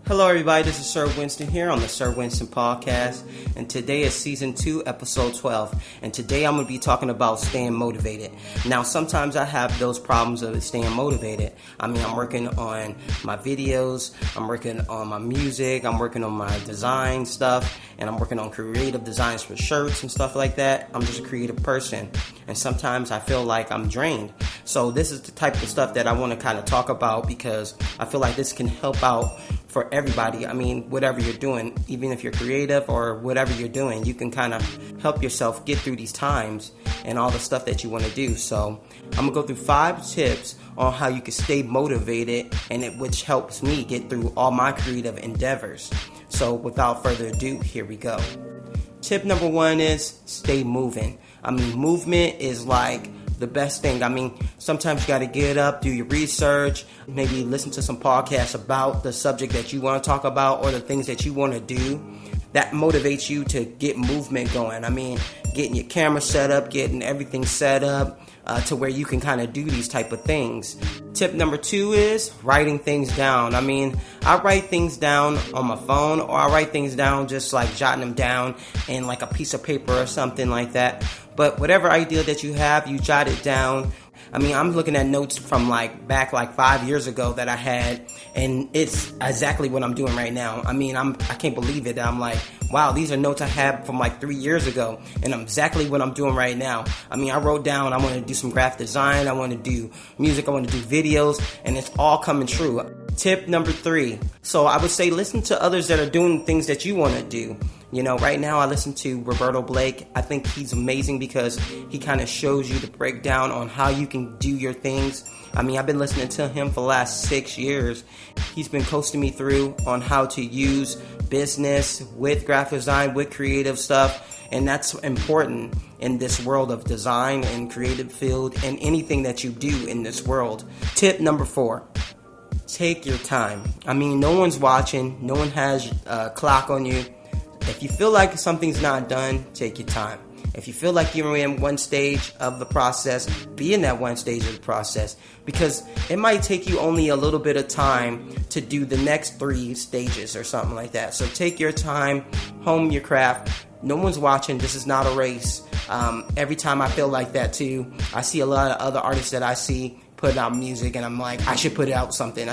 Hello everybody, this is Sir Winston here on the Sir Winston Podcast, and today is Season 2, Episode 12, and today I'm going to be talking about staying motivated. Now, sometimes I have those problems of staying motivated. I'm working on my videos, I'm working on my music, I'm working on my design stuff, and I'm working on creative designs for shirts and stuff like that. I'm just a creative person, and sometimes I feel like I'm drained. So this is the type of stuff that I want to kind of talk about because I feel like this can help out for everybody. Whatever you're doing, even if you're creative or whatever you're doing, you can kind of help yourself get through these times and all the stuff that you want to do. So I'm going to go through 5 tips on how you can stay motivated, and which helps me get through all my creative endeavors. So without further ado, here we go. Tip number 1 is stay moving. Movement is like the best thing. Sometimes you got to get up, do your research, maybe listen to some podcasts about the subject that you want to talk about or the things that you want to do. That motivates you to get movement going. Getting your camera set up, getting everything set up to where you can kind of do these type of things. Tip number 2 is writing things down. I write things down on my phone, or I write things down just like jotting them down in like a piece of paper or something like that. But whatever idea that you have, you jot it down. I'm looking at notes from back 5 years ago that I had, and it's exactly what I'm doing right now. I can't believe it. I'm like, wow, these are notes I had from 3 years ago, and I'm exactly what I'm doing right now. I wrote down I want to do some graphic design, I want to do music, I want to do videos, and it's all coming true. Tip number 3. So I would say listen to others that are doing things that you want to do. Right now I listen to Roberto Blake. I think he's amazing because he kind of shows you the breakdown on how you can do your things. I've been listening to him for the last 6 years. He's been coaching me through on how to use business with graphic design, with creative stuff. And that's important in this world of design and creative field and anything that you do in this world. Tip number 4. Take your time. No one's watching. No one has a clock on you. If you feel like something's not done, take your time. If you feel like you're in one stage of the process, be in that one stage of the process, because it might take you only a little bit of time to do the next 3 stages or something like that. So take your time, hone your craft. No one's watching. This is not a race. Every time I feel like that too. I see a lot of other artists that I see putting out music, and I'm like, I should put out something.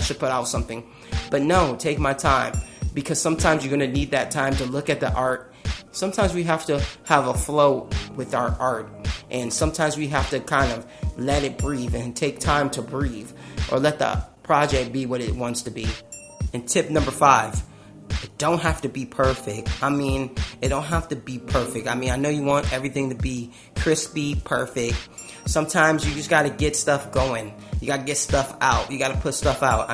But no, take my time. Because sometimes you're going to need that time to look at the art. Sometimes we have to have a flow with our art. And sometimes we have to kind of let it breathe and take time to breathe. Or let the project be what it wants to be. And tip number 5. It don't have to be perfect. It don't have to be perfect. I know you want everything to be crispy, perfect. Sometimes you just got to get stuff going. You got to get stuff out. You got to put stuff out.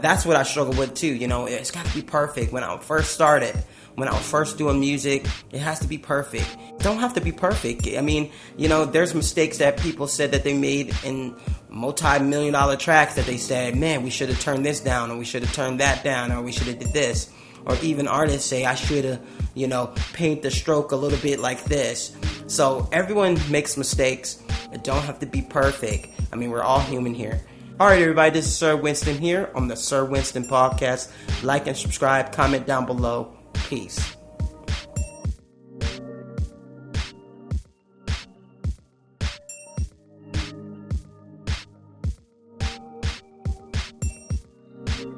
That's what I struggle with too. It's got to be perfect. When I first started, when I was first doing music, it has to be perfect. It don't have to be perfect. There's mistakes that people said that they made in multi-million-dollar tracks that they said, man, we should have turned this down, or we should have turned that down, or we should have did this. Or even artists say, I should have, paint the stroke a little bit like this. So everyone makes mistakes. It don't have to be perfect. We're all human here. All right, everybody, this is Sir Winston here on the Sir Winston Podcast. Like and subscribe, comment down below. Peace.